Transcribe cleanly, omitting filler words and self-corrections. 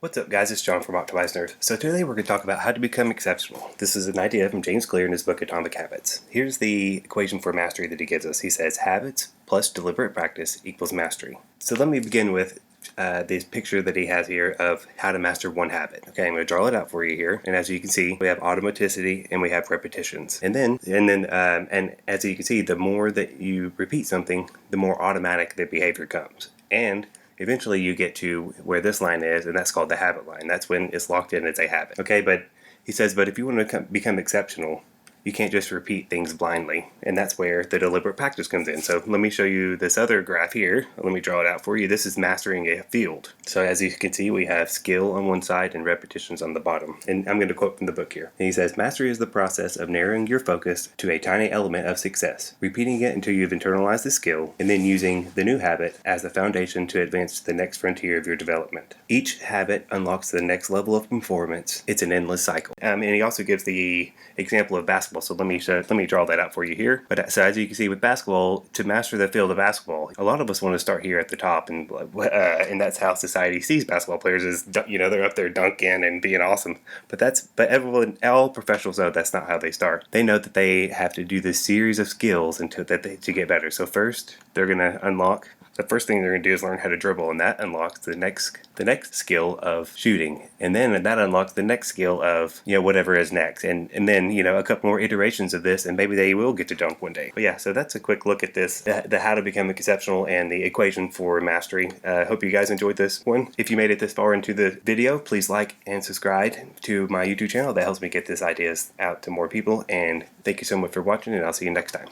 What's up guys, it's John from Optimized Nerd. So today we're going to talk about how to become exceptional. This is an idea from James Clear in his book Atomic Habits. Here's the equation for mastery that he gives us. He says habits plus deliberate practice equals mastery. So let me begin with this picture that he has here of how to master one habit. Okay, I'm going to draw it out for you here. And as you can see, we have automaticity and we have repetitions. And as you can see, the more that you repeat something, the more automatic the behavior comes. And eventually you get to where this line is, and that's called the habit line. That's when it's locked in as a habit. Okay, but he says, but if you want to become exceptional, you can't just repeat things blindly, and that's where the deliberate practice comes in. So let me show you this other graph here. Let me draw it out for you. This is mastering a field. So as you can see, we have skill on one side and repetitions on the bottom. And I'm going to quote from the book here. And he says, mastery is the process of narrowing your focus to a tiny element of success, repeating it until you've internalized the skill, and then using the new habit as the foundation to advance to the next frontier of your development. Each habit unlocks the next level of performance. It's an endless cycle. And he also gives the example of basketball. So let me draw that out for you here. But so as you can see with basketball, to master the field of basketball, a lot of us want to start here at the top, and that's how society sees basketball players is they're up there dunking and being awesome. But all professionals know that's not how they start. They know that they have to do this series of skills to get better. So first, they're going to unlock. The first thing they're going to do is learn how to dribble, and that unlocks the next skill of shooting, and then that unlocks the next skill of whatever is next, and then a couple more iterations of this, and maybe they will get to dunk one day. But yeah, so that's a quick look at this, the how to become exceptional and the equation for mastery. Hope you guys enjoyed this one. If you made it this far into the video, please like and subscribe to my YouTube channel. That helps me get these ideas out to more people. And thank you so much for watching, and I'll see you next time.